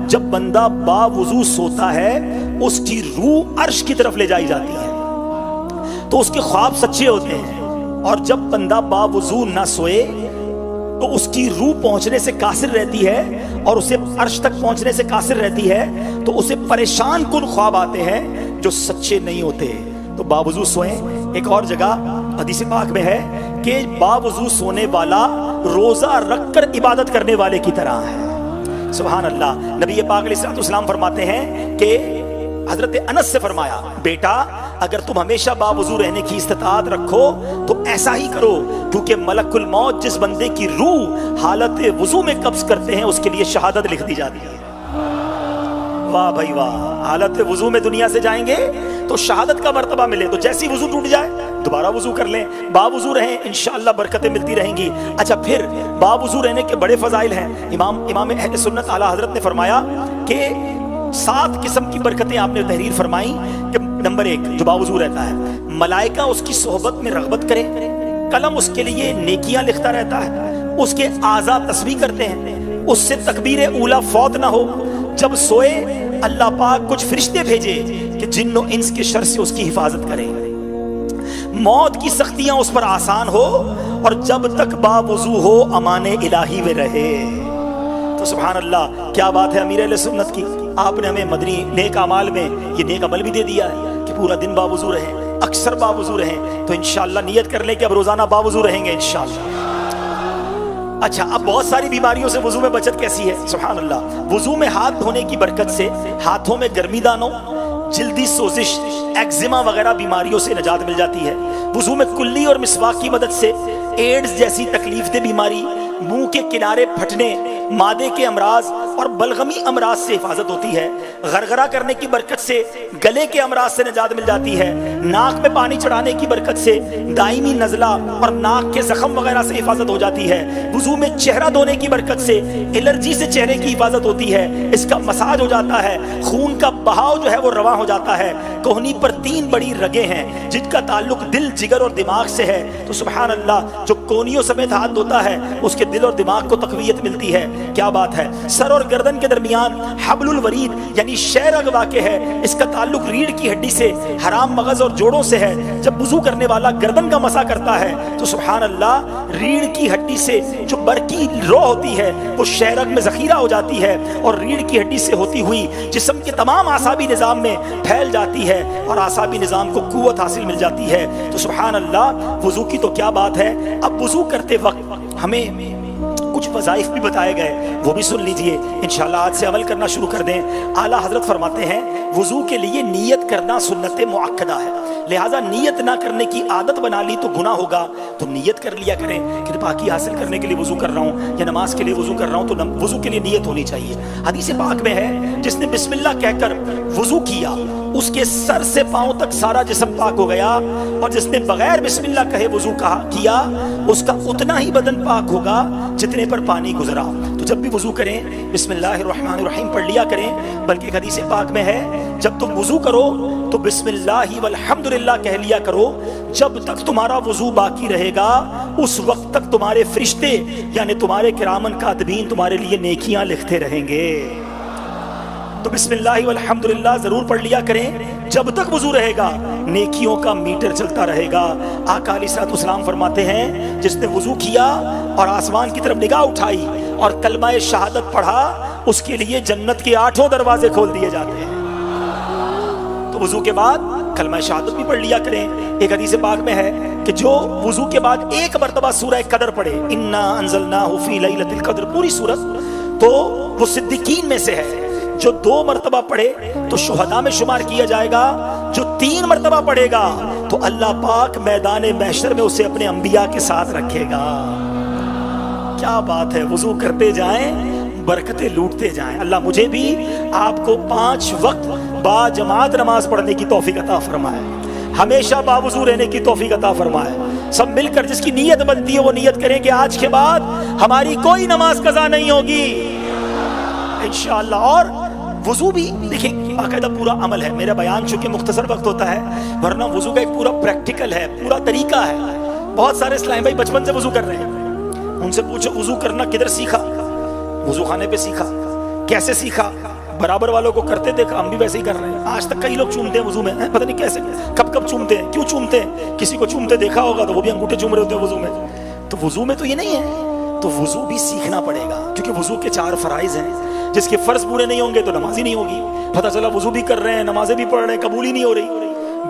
جب بندہ باوضو سوتا ہے اس کی روح عرش کی طرف لے جائی جاتی ہے، تو اس کے خواب سچے ہوتے ہیں. اور جب بندہ باوضو نہ سوئے تو اس کی روح پہنچنے سے قاصر رہتی ہے اور اسے عرش تک پہنچنے سے قاصر رہتی ہے، تو اسے پریشان کن خواب آتے ہیں جو سچے نہیں ہوتے. تو باوضو سوئیں. ایک اور جگہ حدیث پاک میں ہے کہ باوضو سونے والا روزہ رکھ کر عبادت کرنے والے کی طرح ہے. سبحان اللہ. نبی پاک علیہ السلام فرماتے ہیں کہ حضرت انس سے فرمایا، بیٹا اگر تم ہمیشہ باوضو رہنے کی استطاعت رکھو تو ایسا ہی کرو، کیونکہ ملک الموت جس بندے کی روح حالت وضو میں قبض کرتے ہیں اس کے لیے شہادت لکھ دی جاتی ہے. واہ بھائی واہ. حالت وضو میں دنیا سے جائیں گے تو شہادت کا مرتبہ ملے، تو جیسی وضو ٹوٹ جائے دوبارہ وضو کر لیں، باوضو رہیں، انشاءاللہ برکتیں ملتی رہیں گی. اچھا پھر باوضو رہنے کے بڑے فضائل ہیں. امام اہل سنت اعلیٰ حضرت نے فرمایا کہ 7 قسم کی برکتیں آپ نے تحریر فرمائی کہ نمبر 1 جو باوضو رہتا ہے ملائکہ اس کی صحبت میں رغبت کرے، قلم اس کے لیے نیکیاں لکھتا رہتا ہے، اس کے اعضاء تسبیح کرتے ہیں، اس سے تکبیر اولا فوت نہ ہو. جب سوئے اللہ پاک کچھ فرشتے بھیجے کہ جن و انس کے شر سے اس کی حفاظت کریں، موت کی سختیاں اس پر آسان ہو، اور جب تک باوضو ہو امان الہی میں رہے. تو سبحان اللہ کیا بات ہے امیر اہل سنت کی. آپ نے ہمیں مدنی نیک اعمال میں یہ نیک عمل بھی دے دیا ہے کہ پورا دن باوضو رہیں، اکثر باوضو رہیں. تو انشاءاللہ نیت کر لیں کہ اب روزانہ باوضو رہیں گے انشاءاللہ. اچھا اب بہت ساری بیماریوں سے وضو میں بچت کیسی ہے. سبحان اللہ. وضو میں ہاتھ دھونے کی برکت سے ہاتھوں میں گرمی دانوں، جلدی سوزش، ایگزیما وغیرہ بیماریوں سے نجات مل جاتی ہے. وضو میں کلی اور مسواک کی مدد سے ایڈز جیسی تکلیف دہ بیماری، منہ کے کنارے پھٹنے، معدے کے امراض اور بلغمی امراض سے حفاظت ہوتی ہے. غرغرہ کرنے کی برکت سے گلے کے امراض سے نجات مل جاتی ہے. ناک میں پانی چڑھانے کی برکت سے دائمی نزلہ اور ناک کے زخم وغیرہ سے حفاظت ہو جاتی ہے. وضو میں چہرہ دھونے کی برکت سے الرجی سے چہرے کی حفاظت ہوتی ہے، اس کا مساج ہو جاتا ہے، خون کا بہاؤ جو ہے وہ رواں ہو جاتا ہے. کوہنی پر 3 بڑی رگیں ہیں جن کا تعلق دل، جگر اور دماغ سے ہے. تو سبحان اللہ جو کونیوں سمیت ہاتھ دھوتا ہے اس کے دل اور دماغ کو تقویت ملتی ہے. کیا بات ہے. سر اور گردن کے درمیان حبل الورید یعنی شہرگ واقع ہے، اس کا تعلق ریڑھ کی ہڈی سے، حرام مغز اور جوڑوں سے ہے. جب وضو کرنے والا گردن کا مسا کرتا ہے تو سبحان اللہ ریڑھ کی ہڈی سے جو برقی رو ہوتی ہے وہ شہرگ میں ذخیرہ ہو جاتی ہے اور ریڑھ کی ہڈی سے ہوتی ہوئی جسم کے تمام اعصابی نظام میں پھیل جاتی ہے اور اعصابی نظام کو قوت حاصل مل جاتی ہے. تو سبحان اللہ وضو کی تو کیا بات ہے. اب وضو کرتے وقت ہمیں کچھ وظائف بھی بتائے گئے، وہ بھی سن لیجئے انشاءاللہ. آج سے عمل کرنا شروع کر دیں. اعلیٰ حضرت فرماتے ہیں وضو کے لیے نیت کرنا سنت مؤکدہ ہے، لہٰذا نیت نہ کرنے کی عادت بنا لی تو گناہ ہوگا. تم نیت کر لیا کریں کہ پاکی حاصل کرنے کے لیے وضو کر رہا ہوں یا نماز کے لیے وضو کر رہا ہوں، تو وضو کے لیے نیت ہونی چاہیے. حدیث پاک میں ہے جس نے بسم اللہ کہہ کر وضو کیا اس کے سر سے پاؤں تک سارا جسم پاک ہو گیا، اور جس نے بغیر بسم اللہ کہے وضو کیا اس کا اتنا ہی بدن پاک ہوگا جتنے پر پانی گزرا. تو جب بھی وضو کریں بسم اللہ الرحمن الرحیم پڑھ لیا کریں. بلکہ ایک حدیث پاک میں ہے جب تم وضو کرو تو بسم اللہ والحمدللہ کہہ لیا کرو. جب تک تمہارا وضو باقی رہے گا اس وقت تک تمہارے فرشتے یعنی تمہارے کرامن کاتبین تمہارے لیے نیکیاں لکھتے رہیں گے. تو بسم اللہ والحمدللہ ضرور پڑھ لیا کریں. جب تک وضو رہے گا نیکیوں کا میٹر چلتا رہے گا. آقا علیہ السلام فرماتے ہیں جس نے وضو کیا اور آسمان کی طرف نگاہ اٹھائی اور کلمہ شہادت پڑھا اس کے لیے جنت کے 8 دروازے کھول دیے جاتے ہیں. تو وضو کے بعد کلمہ شہادت بھی پڑھ لیا کریں. ایک حدیث پاک میں ہے کہ جو وضو کے بعد 1 مرتبہ سورہ قدر پڑھے، انا انزلناہ فی لیلۃ القدر، پوری سورت، تو وہ صدیقین میں سے ہے. جو 2 مرتبہ پڑھے تو شہداء میں شمار کیا جائے گا، جو 3 مرتبہ پڑھے گا تو اللہ پاک میدان محشر میں اسے اپنے انبیاء کے ساتھ رکھے گا. کیا بات ہے. وضو کرتے جائیں برکتیں لوٹتے جائیں. اللہ مجھے بھی آپ کو 5 وقت با جماعت نماز پڑھنے کی توفیق عطا فرمائے، ہمیشہ باوضو رہنے کی توفیق عطا فرمائے. سب مل کر جس کی نیت بنتی ہے وہ نیت کریں کہ آج کے بعد ہماری کوئی نماز قضا نہیں ہوگی انشاءاللہ. اور وضو بھی دیکھیں باقاعدہ پورا عمل ہے. میرا بیان چونکہ مختصر وقت ہوتا ہے ورنہ وضو کا ایک پورا پریکٹیکل ہے، پورا طریقہ ہے. بہت سارے اسلام بھائی بچپن سے وضو کر رہے ہیں، ان سے پوچھو وضو کرنا کدھر سیکھا؟ وضو خانے پہ سیکھا. کیسے سیکھا؟ برابر والوں کو کرتے دیکھا، ہم بھی ویسے ہی کر رہے ہیں. آج تک کئی لوگ چومتے ہیں وضو میں، پتہ نہیں کیسے کب کب چومتے ہیں، کیوں چومتے ہیں. کسی کو چومتے دیکھا ہوگا تو وہ بھی انگوٹھے چوم رہے ہوتے ہیں وضو میں. تو وضو میں تو یہ نہیں ہے، تو وضو بھی سیکھنا پڑے گا، کیونکہ وضو کے 4 فرائض ہیں. جس کے فرض پورے نہیں ہوں گے تو نماز ہی نہیں ہوگی. پتہ چلا وضو بھی کر رہے ہیں، نمازیں بھی پڑھ رہے ہیں، قبول ہی نہیں ہو رہی.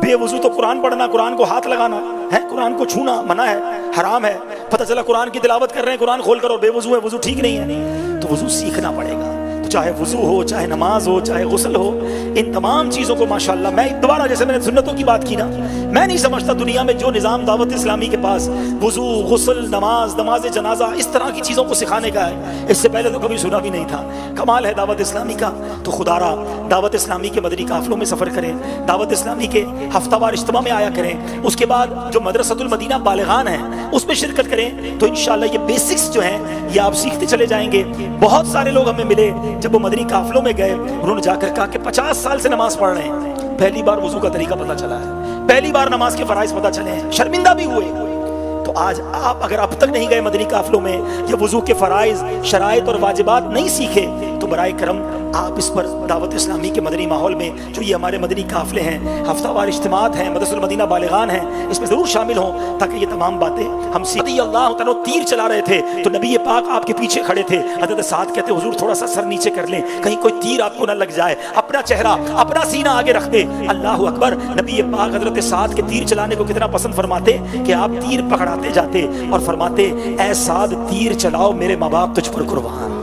بے وضو تو قرآن پڑھنا، قرآن کو ہاتھ لگانا ہے، قرآن کو چھونا منع ہے، حرام ہے. پتہ چلا قرآن کی تلاوت کر رہے ہیں، قرآن کھول کر اور بے وضو ہے، وضو ٹھیک نہیں ہے. تو وضو سیکھنا پڑے گا. تو چاہے وضو ہو، چاہے نماز ہو، چاہے غسل ہو، ان تمام چیزوں کو ماشاءاللہ میں دوبارہ جیسے میں نے سنتوں کی بات کی نا، میں نہیں سمجھتا دنیا میں جو نظام دعوت اسلامی کے پاس وضو، غسل، نماز جنازہ اس طرح کی چیزوں کو سکھانے کا ہے، اس سے پہلے تو کبھی سنا بھی نہیں تھا. کمال ہے دعوت اسلامی کا. تو خدا را دعوت اسلامی کے مدنی قافلوں میں سفر کریں، دعوت اسلامی کے ہفتہ وار اجتماع میں آیا کریں. اس کے بعد جو مدرسۃ المدینہ بالغان ہیں اس میں شرکت کریں. تو انشاءاللہ یہ بیسکس جو ہیں یہ آپ سیکھتے چلے جائیں گے. بہت سارے لوگ ہمیں ملے جب وہ مدنی قافلوں میں گئے، انہوں نے جا کر کہا کہ 50 سال سے نماز پڑھ رہے ہیں، پہلی بار وضو کا طریقہ پتہ چلا ہے، پہلی بار نماز کے فرائض پتہ چلے ہیں، شرمندہ بھی ہوئے. تو آج آپ اگر اب تک نہیں گئے مدنی قافلوں میں، یا وضو کے فرائض، شرائط اور واجبات نہیں سیکھے، تو برائے کرم آپ اس پر دعوت اسلامی کے مدنی ماحول میں جو یہ ہمارے مدنی قافلے ہیں، ہفتہ وار اجتماعات ہیں، مدرسۃ المدینہ بالغان ہیں، اس میں ضرور شامل ہوں تاکہ یہ تمام باتیں ہم رضی اللہ تعالیٰ تیر چلا رہے تھے تو نبی پاک آپ کے پیچھے کھڑے تھے. حضرت سعد کہتے حضور تھوڑا سا سر نیچے کر لیں، کہیں کوئی تیر آپ کو نہ لگ جائے، اپنا چہرہ، اپنا سینہ آگے رکھ دے. اللہ اکبر. نبی پاک حضرت سعد کے تیر چلانے کو کتنا پسند فرماتے کہ آپ تیر پکڑاتے جاتے اور فرماتے اے سعد تیر چلاؤ، میرے ماں باپ تجھ پر قربان.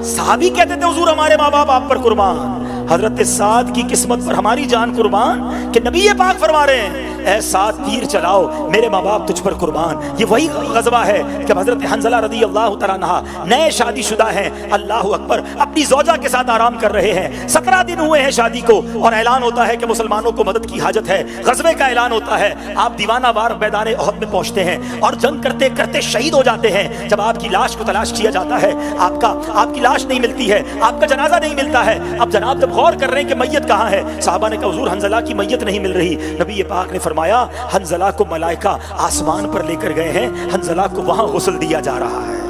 صحابی کہتے تھے حضور ہمارے ماں باپ آپ پر قربان. حضرت سعد کی قسمت پر ہماری جان قربان کہ نبی پاک فرما رہے ہیں اے سعد تیر چلاؤ، میرے ماں باپ تجھ پر قربان. یہ وہی غزوہ ہے کہ حضرت حنظلہ رضی اللہ تعالیٰ عنہ نئے شادی شدہ ہیں، اللہ اکبر، اپنی زوجہ کے ساتھ آرام کر رہے ہیں. 17 دن ہوئے ہیں شادی کو اور اعلان ہوتا ہے کہ مسلمانوں کو مدد کی حاجت ہے. غزوے کا اعلان ہوتا ہے. آپ دیوانہ وار میدان احد میں پہنچتے ہیں اور جنگ کرتے کرتے شہید ہو جاتے ہیں. جب آپ کی لاش کو تلاش کیا جاتا ہے، آپ کی لاش نہیں ملتی ہے، آپ کا جنازہ نہیں ملتا ہے. اب جناب جب غور کر رہے ہیں کہ میت کہاں ہے، صحابہ نے کہا حضور حنظلہ کی میت نہیں مل رہی. نبی پاک نے فرمایا حنظلہ کو ملائکہ آسمان پر لے کر گئے ہیں، حنظلہ کو وہاں غسل دیا جا رہا ہے.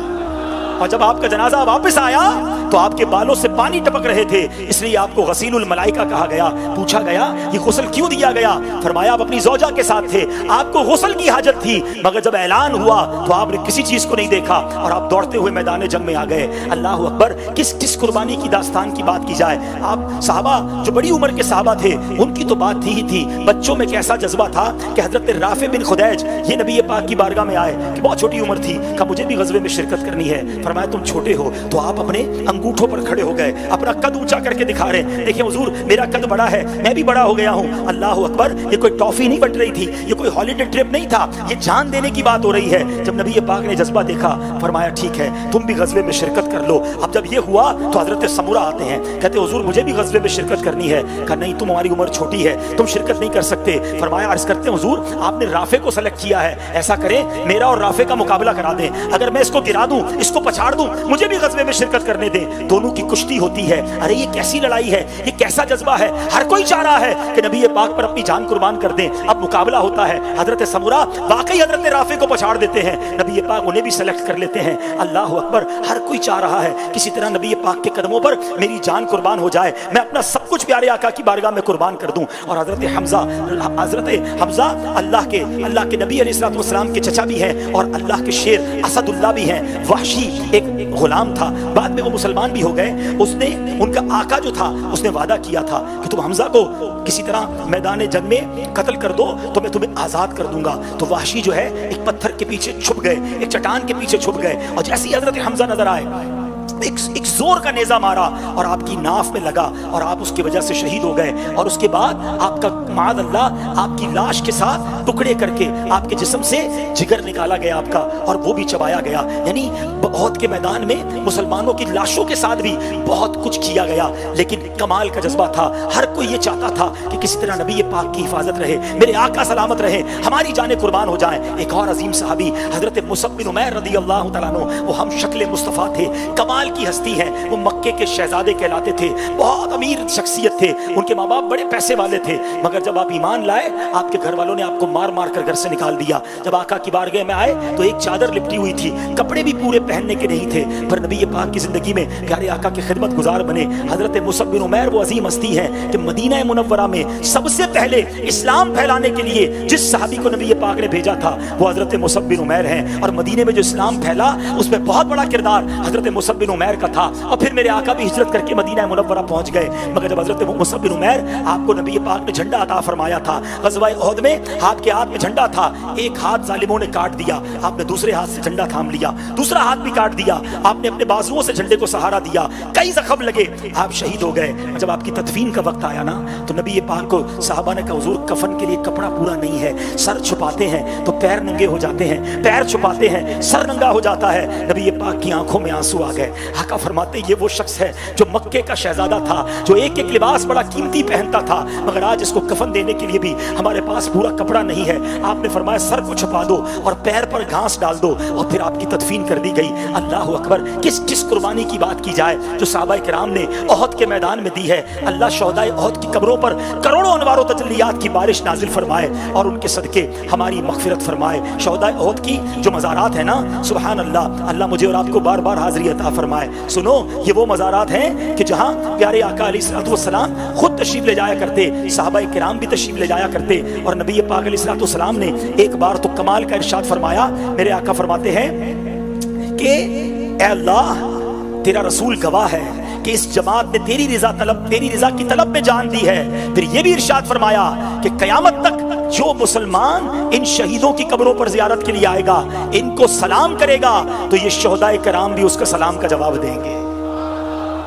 اور جب آپ کا جنازہ واپس آیا تو آپ کے بالوں سے پانی ٹپک رہے تھے، اس لیے آپ کو غسیل الملائکہ کہا گیا. پوچھا گیا یہ غسل کیوں دیا گیا؟ فرمایا آپ اپنی زوجہ کے ساتھ تھے، آپ کو غسل کی حاجت تھی، مگر جب اعلان ہوا تو آپ نے کسی چیز کو نہیں دیکھا اور آپ دوڑتے ہوئے میدان جنگ میں آ گئے. اللہ اکبر. کس قربانی کی داستان کی بات کی جائے. آپ صحابہ جو بڑی عمر کے صحابہ تھے ان کی تو بات تھی ہی تھی. بچوں میں کیسا جذبہ تھا کہ حضرت رافع بن خدیج یہ نبی پاک کی بارگاہ میں آئے کہ بہت چھوٹی عمر تھی، کہا مجھے بھی غزوے میں شرکت کرنی ہے. فرمایا تم چھوٹے ہو. تو آپ اپنے انگوٹھوں پر کھڑے ہو گئے، اپنا قد اونچا کر کے دکھا رہے ہیں دیکھیں حضور میرا قد بڑا ہے، میں بھی بڑا ہو گیا ہوں. اللہ اکبر. یہ کوئی ٹافی نہیں بٹ رہی تھی، یہ کوئی ہالیڈے ٹرپ نہیں تھا، یہ جان دینے کی بات ہو رہی ہے. جب نبی پاک نے جذبہ دیکھا فرمایا ٹھیک ہے تم بھی غزوے میں شرکت کر لو. اب جب یہ ہوا تو حضرت سمرہ آتے ہیں، کہتے حضور مجھے بھی غزوے میں شرکت کرنی ہے. کہا نہیں تم ہماری عمر چھوٹی ہے، تم شرکت نہیں کر سکتے. فرمایا عرض کرتے ہیں حضور آپ نے رافع کو سلیکٹ کیا ہے، ایسا کریں میرا اور رافع کا مقابلہ کرا دیں، اگر میں اس کو گرا دوں، اس کو پچھاڑ دوں، مجھے بھی غزوے میں شرکت کرنے دیں. دونوں کی کشتی ہوتی ہے. ارے یہ کیسی لڑائی ہے، یہ کیسا جذبہ ہے. ہر کوئی چاہ رہا ہے کہ نبی پاک پر اپنی جان قربان کر دیں. اب مقابلہ ہوتا ہے. حضرت سمرہ واقعی حضرت رافع کو پچھاڑ دیتے ہیں، نبی پاک انہیں بھی سلیکٹ کر لیتے ہیں. اللہ اکبر. ہر کوئی چاہ رہا ہے کسی طرح نبی پاک کے قدموں پر میری جان قربان ہو جائے، میں اپنا سب کچھ پیارے آقا کی بارگاہ میں قربان کر دوں. اور حضرت حمزہ اللہ کے نبی علیہ الصلوۃ والسلام کے چچا بھی ہیں اور اللہ کے شیر اسد اللہ بھی ہیں. وحشی ایک غلام تھا، بعد میں وہ مسلمان بھی ہو گئے. اس نے ان کا آقا جو تھا اس نے وعدہ کیا تھا کہ تم حمزہ کو کسی طرح میدان جنگ میں قتل کر دو تو میں تمہیں آزاد کر دوں گا. تو وحشی جو ہے ایک پتھر کے پیچھے چھپ گئے، ایک چٹان کے پیچھے چھپ گئے اور جیسے ہی حضرت حمزہ نظر آئے ایک زور کا نیزہ مارا اور آپ کی ناف میں لگا اور آپ اس کی وجہ سے شہید ہو گئے. اور اس کے بعد آپ کا معاذ اللہ آپ کی لاش کے ساتھ ٹکڑے کر کے آپ کے جسم سے جگر نکالا گیا آپ کا اور وہ بھی چبایا گیا. یعنی احد کے میدان میں مسلمانوں کی لاشوں کے ساتھ بھی بہت کچھ کیا گیا، لیکن کمال کا جذبہ تھا. ہر کوئی یہ چاہتا تھا کہ کسی طرح نبی پاک کی حفاظت رہے، میرے آقا سلامت رہے، ہماری جانیں قربان ہو جائیں. ایک اور عظیم صحابی حضرت مصعب بن عمیر رضی اللہ تعالیٰ عنہ، وہ ہم شکل مصطفیٰ تھے. کمال کمال کی ہستی ہیں، وہ مکے کے شہزادے کہلاتے تھے، بہت امیر شخصیت تھے، ان کے ماں باپ بڑے پیسے والے تھے، مگر جب آپ ایمان لائے آپ کے گھر والوں نے آپ کو مار مار کر گھر سے نکال دیا۔ جب آقا کی بارگاہ میں آئے تو ایک چادر لپٹی ہوئی تھی، کپڑے بھی پورے پہننے کے نہیں تھے، پر نبی پاک کی زندگی میں پیارے آقا کے خدمت گزار بنے۔ حضرت مصعب بن عمیر وہ عظیم ہستی ہے کہ مدینہ منورہ میں سب سے پہلے اسلام پھیلانے کے لیے جس صحابی کو نبی پاک نے بھیجا تھا وہ حضرت مصعب بن عمیر ہیں، اور مدینے میں جو اسلام پھیلا اس میں بہت بڑا کردار حضرت مصعب بن عمیر کا تھا۔ اور پھر میرے آقا بھی ہجرت کر کے مدینہ منورہ پہنچ گئے، مگر جب حضرت مصعب بن عمیر آپ کو نبی پاک نے جھنڈا عطا فرمایا تھا، غزوہ احد میں آپ کے ہاتھ میں جھنڈا تھا، ایک ہاتھ ظالموں نے کاٹ دیا، آپ نے دوسرے ہاتھ سے جھنڈا تھام لیا، دوسرا ہاتھ بھی کاٹ دیا، آپ نے اپنے بازوؤں سے جھنڈے کو سہارا دیا، کئی زخم لگے، آپ شہید ہو گئے۔ جب آپ کی تدفین کا وقت آیا نا تو نبی پاک کو صحابہ نے کہا حضور کفن کے لیے کپڑا پورا نہیں ہے، سر چھپاتے ہیں تو پیر ننگے ہو جاتے ہیں، پیر چھپاتے ہیں سر ننگا ہو جاتا ہے۔ نبی پاک کی آنکھوں میں آنسو آ گئے۔ آقا فرماتے یہ وہ شخص ہے جو مکے کا شہزادہ تھا، جو ایک ایک لباس بڑا قیمتی پہنتا تھا، مگر آج اس کو کفن دینے کے لیے بھی ہمارے پاس پورا کپڑا نہیں ہے۔ آپ نے فرمایا سر کو چھپا دو اور پیر پر گھاس ڈال دو، اور پھر آپ کی تدفین کر دی گئی۔ اللہ اکبر، کس قربانی کی بات کی جائے جو صحابہ کرام نے احد کے میدان میں دی ہے۔ اللہ شہداء احد کی قبروں پر کروڑوں انوار و تجلیات کی بارش نازل فرمائے اور ان کے صدقے ہماری مغفرت فرمائے۔ شہداء احد کی جو مزارات ہیں نا، سبحان اللہ، اللہ مجھے اور آپ کو بار بار حاضری عطا فرمائے۔ سنو، یہ وہ مزارات ہیں کہ جہاں پیارے آقا علیہ الصلوۃ والسلام خود تشریف لے جایا کرتے، صحابہ کرام بھی تشریف لے جایا کرتے، اور نبی پاک علیہ الصلوۃ والسلام نے ایک بار تو کمال کا ارشاد فرمایا۔ میرے آقا فرماتے ہیں کہ اے اللہ تیرا رسول گواہ ہے کہ اس جماعت نے تیری رضا کی طلب میں جان دی ہے۔ پھر یہ بھی ارشاد فرمایا کہ قیامت تک جو مسلمان ان شہیدوں کی قبروں پر زیارت کے لیے آئے گا، ان کو سلام کرے گا، تو یہ شہداء کرام بھی اس کا سلام کا جواب دیں گے۔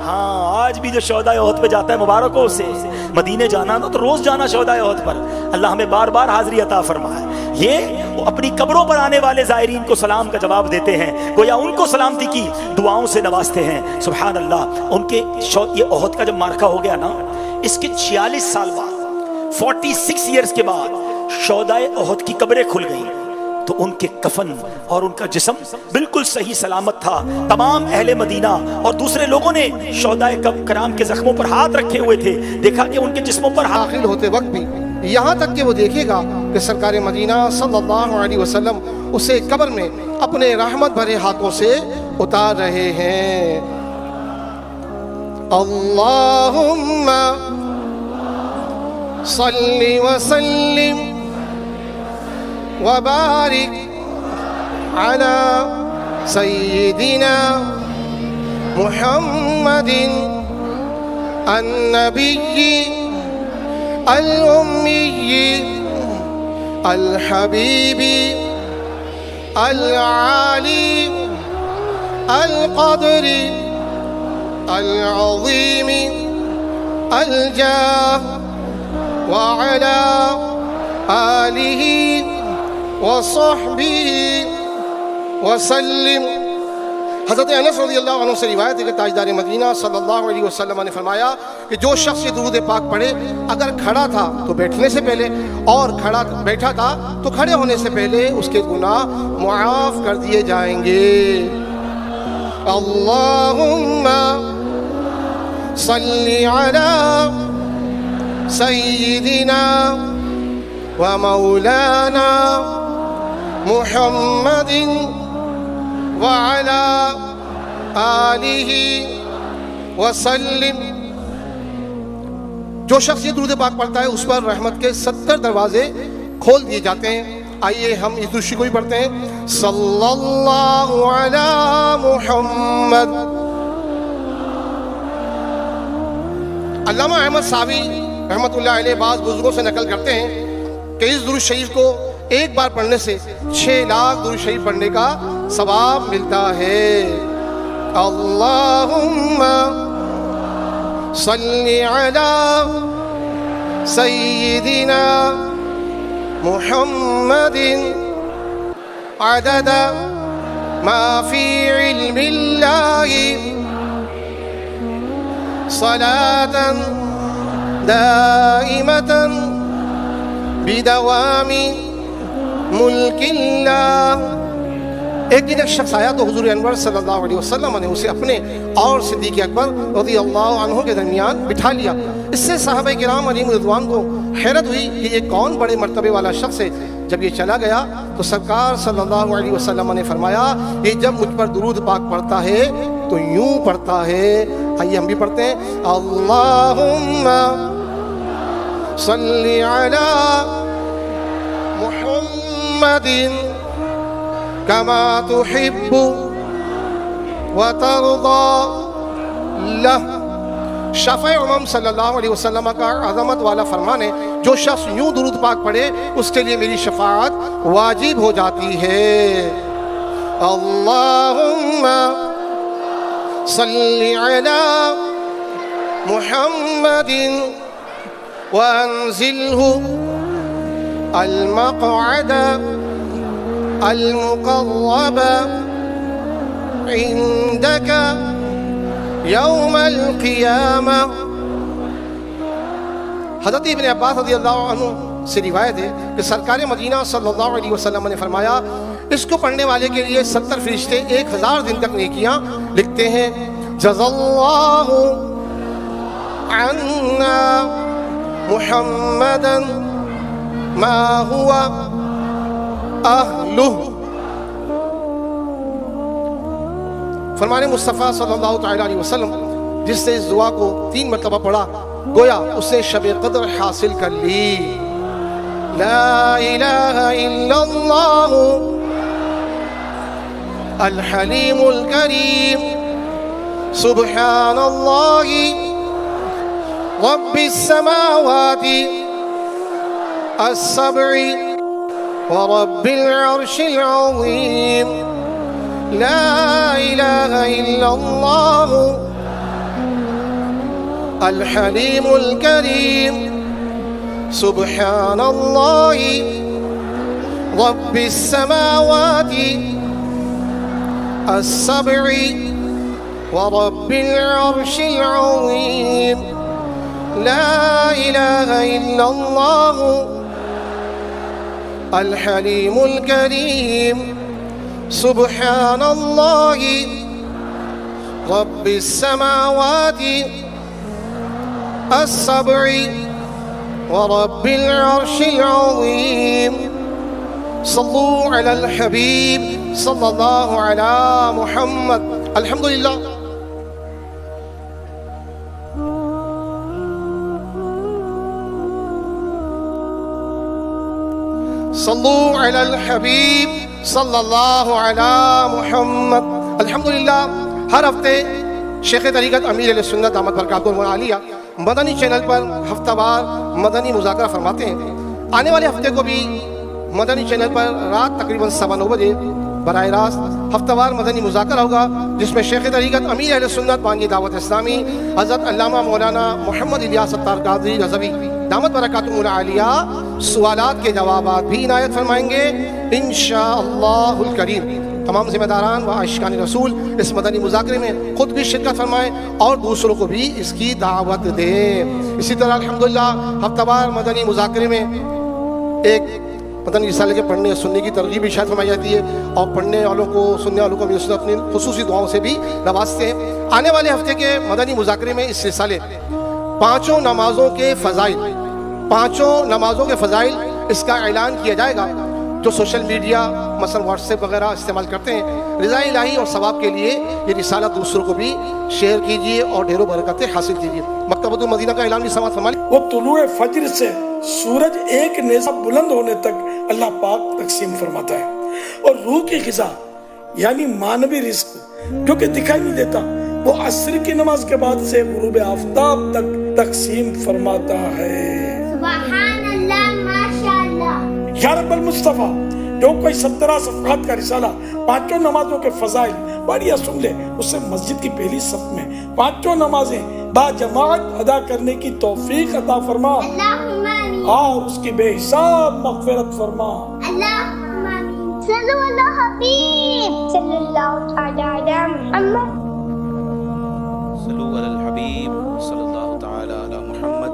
ہاں، آج بھی جو شہداء احد پہ جاتا ہے مبارک ہو اسے۔ مدینے جانا تو روز جانا شہداء احد پر، اللہ ہمیں بار بار حاضری عطا فرمائے۔ یہ اپنی قبروں پر آنے والے زائرین کو سلام کا جواب دیتے ہیں، گویا ان کو سلامتی کی دعاؤں سے نوازتے ہیں۔ سبحان اللہ، ان کے یہ احد کا جب معرکہ ہو گیا نا، اس کے 46 سال بعد 46 ایئرز کے بعد شہداء احد کی قبریں کھل گئیں، تو ان کے کفن اور ان کا جسم بالکل صحیح سلامت تھا۔ تمام اہل مدینہ اور دوسرے لوگوں نے شہداء کرام کے زخموں پر ہاتھ رکھے ہوئے تھے، دیکھا کہ ان کے جسموں پر داخل ہوتے وقت بھی یہاں تک کہ وہ دیکھے گا کہ سرکار مدینہ صلی اللہ علیہ وسلم اسے قبر میں اپنے رحمت بھرے ہاتھوں سے اتار رہے ہیں۔ اللہم صلی وسلم وبارک علی سیدنا محمد النبی الأمی الحبیب العالی القدر العظیم الجاہ وعلى آلہ وصحبہ وسلم۔ حضرت انس رضی اللہ عنہ سے روایت ہے کہ تاجدار مدینہ صلی اللہ علیہ وسلم نے فرمایا کہ جو شخص یہ درود پاک پڑھے، اگر کھڑا تھا تو بیٹھنے سے پہلے، اور بیٹھا تھا تو کھڑے ہونے سے پہلے اس کے گناہ معاف کر دیے جائیں گے۔ اللہم صلی علی سیدنا و مولانا محمد وعلی آلہ وسلم۔ جو شخص یہ درود پاک پڑھتا ہے اس پر رحمت کے 70 دروازے کھول دیے جاتے ہیں۔ آئیے ہم اس درود کو بھی پڑھتے ہیں۔ صلی اللہ علی محمد۔ علامہ احمد ساوی رحمت اللہ علیہ بعض بزرگوں سے نقل کرتے ہیں کہ اس درود شریف کو ایک بار پڑھنے سے 6 لاکھ درود شریف پڑھنے کا ثواب ملتا ہے۔ اللہم صلی علی سیدنا محمد عدد ما فی علم اللہ صلاة دائمة بدوام ملک اللہ ایک دن ایک شخص آیا تو حضور انور صلی اللہ علیہ وسلم نے اسے اپنے اور صدیق اکبر رضی اللہ عنہ کے درمیان بٹھا لیا۔ اس سے صحابہ کرام علیہم رضوان کو حیرت ہوئی کہ یہ کون بڑے مرتبے والا شخص ہے۔ جب یہ چلا گیا تو سرکار صلی اللہ علیہ وسلم نے فرمایا یہ جب مجھ پر درود پاک پڑھتا ہے تو یوں پڑھتا ہے، آئیے ہم بھی پڑھتے ہیں، اللہم صلی علی محمد کما تحب وترضى لہ۔ شافع امم صلی اللہ علیہ وسلم کا عظمت والا فرمان ہے، جو شخص یوں درود پاک پڑھے اس کے لیے میری شفاعت واجب ہو جاتی ہے۔ اللہم صلی علی محمد وانزلہ المقعد المقرب عندك یوم القیامہ۔ حضرت ابن عباس رضی اللہ عنہ سے روایت ہے کہ سرکار مدینہ صلی اللہ علیہ وسلم نے فرمایا اس کو پڑھنے والے کے لیے 70 فرشتے 1000 دن تک نیکیاں لکھتے ہیں۔ جزا اللہ عنا محمدا ما هو اہلہ۔ فرمان مصطفیٰ صلی اللہ تعالیٰ علیہ وسلم جس نے اس دعا کو 3 مرتبہ پڑھا گویا اس نے شب قدر حاصل کر لی۔ لا الہ الا اللہ الحلیم الکریم سبحان اللہ رب السماوات السبع ورب العرش العظیم۔ لا الہ الا اللہ الحلیم الکریم سبحان اللہ رب السماوات السبع ورب العرش العظیم۔ لا الہ الا اللہ الحلیم الکریم سبحان اللہ رب السماوات السبع ورب العرش العظیم۔ صلو علی الحبیب صلی اللہ علی محمد۔ الحمدللہ۔ صلو علی الحبیب صلی اللہ علی محمد۔ الحمدللہ۔ ہر ہفتے شیخ طریقت امیر علیہ سنت دامت برکاتہ عالیہ مدنی چینل پر ہفتہ وار مدنی مذاکرہ فرماتے ہیں۔ آنے والے ہفتے کو بھی مدنی چینل پر رات تقریباً 9:15 بجے براہ راست ہفتہ وار مدنی مذاکرہ ہوگا، جس میں شیخ طریقت امیر اہل سنت بانی دعوت اسلامی حضرت علامہ مولانا محمد الیاس ستار قادری رضوی دامت برکاتہ عالیہ سوالات کے جوابات بھی عنایت فرمائیں گے انشاءاللہ الکریم۔ تمام ذمہ داران و عاشقان رسول اس مدنی مذاکرے میں خود بھی شرکت فرمائیں اور دوسروں کو بھی اس کی دعوت دیں۔ اسی طرح الحمدللہ ہفتہ وار مدنی مذاکرے میں ایک مدنی رسالے کے پڑھنے سننے کی ترغیب ارشاد فرمائی جاتی ہے، اور پڑھنے والوں کو سننے والوں کو بھی اپنی خصوصی دعاؤں سے بھی نوازتے ہیں۔ آنے والے ہفتے کے مدنی مذاکرے میں اس رسالے 5 نمازوں کے فضائل 5 نمازوں کے فضائل اس کا اعلان کیا جائے گا۔ جو سوشل میڈیا مثلا واٹس ایپ وغیرہ استعمال کرتے ہیں، رضا الہی اور ثواب کے لیے یہ رسالہ دوسروں کو بھی شیئر کیجیے اور ڈھیروں برکتیں حاصل کیجیے۔ مکتبۃ المدینہ کا اعلان بھی سماعت فرما لیں۔ وہ طلوع فجر سے سورج ایک نیزہ بلند ہونے تک اللہ پاک تقسیم فرماتا ہے، اور روح کی غذا یعنی مانوی رزق جو کہ دکھائی نہیں دیتا وہ عصر کی نماز کے بعد سے غروب آفتاب تک تقسیم فرماتا ہے۔ سبحان اللہ، ماشاءاللہ۔ یا رب المصطفیٰ، جو کوئی 17 صفحات کا رسالہ 5 نمازوں کے فضائل بڑھیا سن لے، اسے مسجد کی پہلی صف میں 5 نمازیں با جماعت ادا کرنے کی توفیق عطا فرما، اللہم آمین، اور اس کی بے حساب مغفرت فرما۔ اللہم آمین۔ صلو علی حبیب صلی اللہ تعالی علی محمد۔ صلو علی الحبیب صلی اللہ تعالی علی محمد۔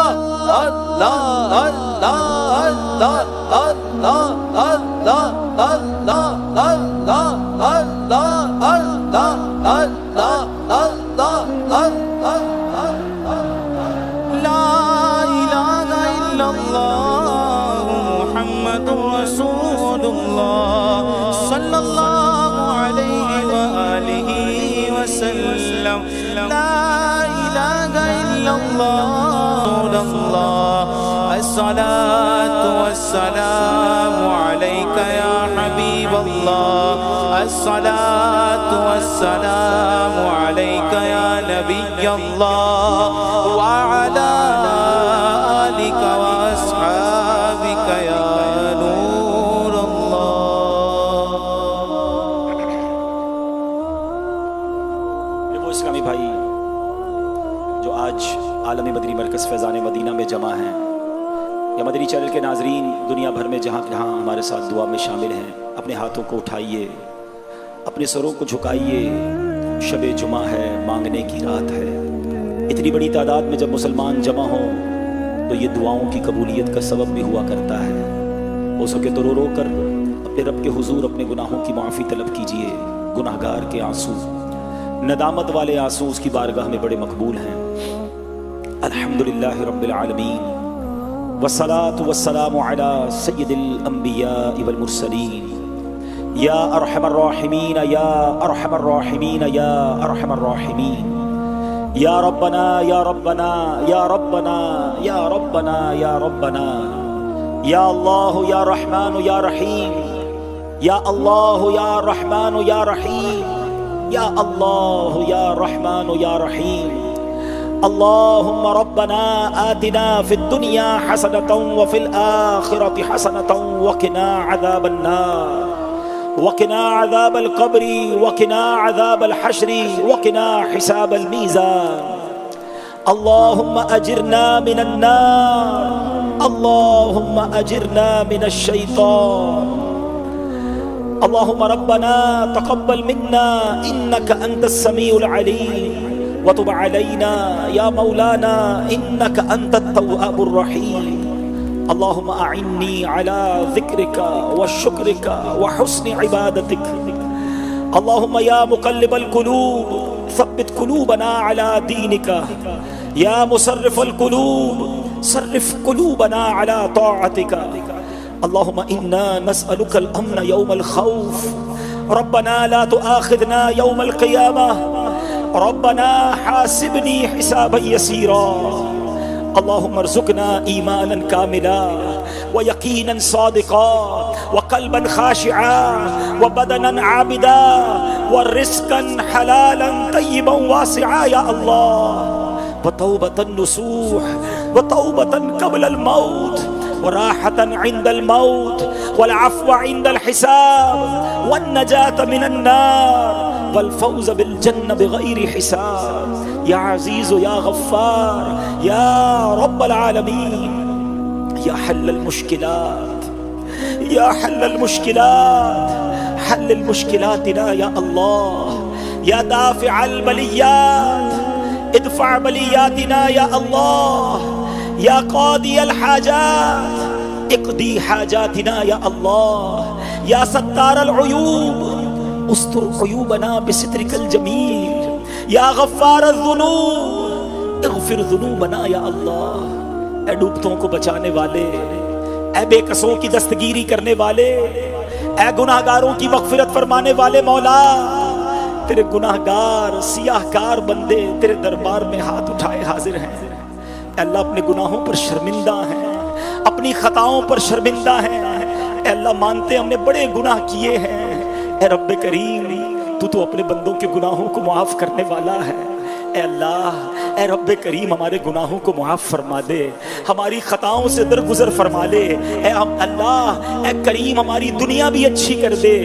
الصلاة والسلام عليك يا حبيب الله الصلاة والسلام عليك يا نبي الله وعلى آلك وأصحابك يا نور الله. وہ اسلامی بھائی جو آج عالمی مدنی مرکز فیضان مدینہ میں جمع ہیں یا مدنی چینل کے ناظرین دنیا بھر میں جہاں جہاں ہمارے ساتھ دعا میں شامل ہیں، اپنے ہاتھوں کو اٹھائیے، اپنے سروں کو جھکائیے. شب جمعہ ہے، مانگنے کی رات ہے. اتنی بڑی تعداد میں جب مسلمان جمع ہوں تو یہ دعاؤں کی قبولیت کا سبب بھی ہوا کرتا ہے. ہو سکے تو رو رو کر اپنے رب کے حضور اپنے گناہوں کی معافی طلب کیجیے. گناہگار کے آنسو، ندامت والے آنسو اس کی بارگاہ میں بڑے مقبول ہیں. الحمدللہ رب العالمین والصلاة والسلام على سید الانبیاء والمرسلین. یا ارحم الراحمین یا ارحم الراحمین یا ارحم الراحمین. یا ربنا یا ربنا یا ربنا یا ربنا یا ربنا. یا اللہ یا رحمان یا رحیم. یا اللہ یا رحمان یا رحیم. یا اللہ یا رحمان یا رحیم. اللهم ربنا آتنا في الدنيا حسنة وفي الآخرة حسنة وقنا عذاب النار وقنا عذاب القبر وقنا عذاب الحشر وقنا حساب الميزان. اللهم أجرنا من النار اللهم أجرنا من الشيطان. اللهم ربنا تقبل منا إنك أنت السميع العليم وتب علينا يا مولانا إنك أنت التواب الرحيم. اللهم أعني على ذكرك وشكرك وحسن عبادتك. اللهم يا مقلب القلوب ثبت قلوبنا على دينك. يا مصرف القلوب صرف قلوبنا على طاعتك. اللهم إنا نسألك الأمن يوم الخوف. ربنا لا تؤاخذنا يوم القيامة. ربنا حاسبني حسابا يسيرا. اللهم ارزقنا ایمانا کاملا ویقینا صادقا وقلبا خاشعا وبدنا عابدا ورزقا حلالا طیبا واسعا یا اللہ. وتوبة النصوح وتوبة قبل الموت وراحة عند الموت والعفو عند الحساب والنجاة من النار والفوز بالجنة بغير حساب. يا عزيز يا غفار يا رب العالمين. يا حل المشكلات يا حل المشكلات حل المشكلاتنا يا الله. يا دافع البليات ادفع بلياتنا يا الله. يا قاضي الحاجات اقضي حاجاتنا يا الله. يا ستار العيوب استر عيوبنا بسترك الجميل. یا غفار الذنوب اغفر ذنوبنا یا اللہ. اے ڈوبتوں کو بچانے والے، اے بے قصوں کی دستگیری کرنے والے، اے گناہگاروں کی مغفرت فرمانے والے مولا، تیرے گناہگار سیاہ کار بندے تیرے دربار میں ہاتھ اٹھائے حاضر ہیں. اے اللہ اپنے گناہوں پر شرمندہ ہیں، اپنی خطاؤں پر شرمندہ ہیں. اے اللہ مانتے ہم نے بڑے گناہ کیے ہیں. اے رب کریم تو اپنے بندوں کے گناہوں کو معاف کرنے والا ہے. اے اللہ اے رب کریم ہمارے گناہوں کو معاف فرما دے، ہماری خطاؤں سے درگزر فرما لے. اے اللہ اے کریم ہماری دنیا بھی اچھی کر دے،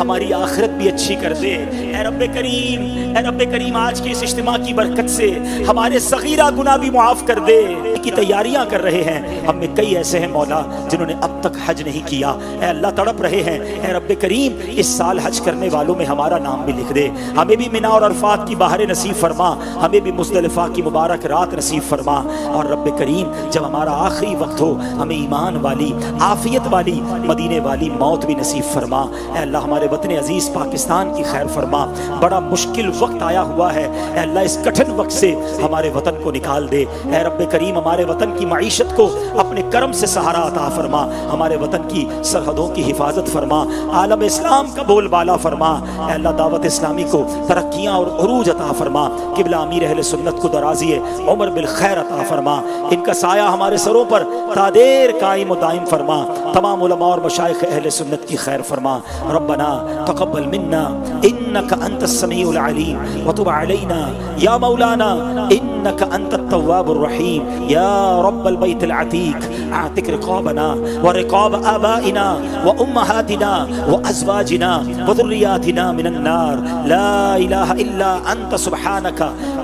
ہماری آخرت بھی اچھی کر دے. اے رب کریم آج کے اس اجتماع کی برکت سے ہمارے صغیرہ گناہ بھی معاف کر دے. کی تیاریاں کر رہے ہیں، ہم میں کئی ایسے ہیں مولا جنہوں نے اب تک حج نہیں کیا. اے اللہ تڑپ رہے ہیں. اے رب کریم اس سال حج کرنے والوں میں ہمارا نام بھی لکھ دے، ہمیں بھی منا اور عرفات کی بہاریں نصیب فرما. ہمیں بھی مزدلفہ کی مبارک رات نصیب فرما، اور رب کریم جب ہمارا آخری وقت ہو ہمیں ایمان والی، عافیت والی، مدینے والی موت بھی نصیب فرما۔ اے اللہ ہمارے وطن عزیز پاکستان کی خیر فرما، بڑا مشکل وقت آیا ہوا ہے، اے اللہ اس کٹھن وقت سے ہمارے وطن کو نکال دے۔ اے رب کریم ہمارے وطن کی معیشت کو اپنے کرم سے سہارا عطا فرما، ہمارے وطن کی سرحدوں کی حفاظت فرما، عالم اسلام کا بول بالا فرما۔ اے اللہ دعوت اسلامی کو ترقیاں اور عروج عطا فرما، قبلہ امیر اہل سنت کو درازی عمر بالخیر عطا فرما، ان کا سایہ ہمارے سروں پر تا دیر قائم و دائم فرما، تمام علماء اور مشائخ اہل سنت کی خیر فرما۔ ربنا تقبل منا انك انت السميع العليم وتب علينا يا مولانا انك انت التواب الرحيم يا رب البيت العتيق، اعتق رقابنا ورقاب آبائنا وامهاتنا وازواجنا وذرياتنا من النار، لا اله الا انت سبحانك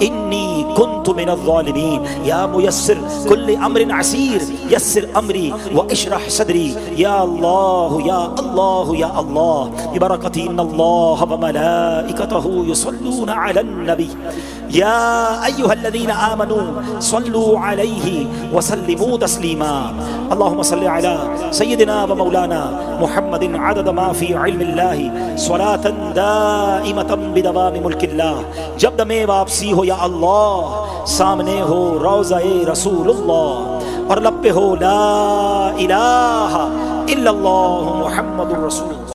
انی کنت من الظالمین، یا میسر کل امر عسیر یسر امری واشرح صدری، یا اللہ یا اللہ یا اللہ، ببرکت ان اللہ وملائکتہ یصلون علی النبی یا ایہا الذین آمنوا صلوا علیہ وسلموا تسلیما، اللہم صل علی سیدنا و مولانا محمد عدد ما فی علم اللہ صلاة دائمة بدوام ملک اللہ، جب دم واپسی ہو یا اللہ، سامنے ہو روضہ رسول اللہ، اور لب پہ ہو لا الہ الا اللہ محمد رسول اللہ۔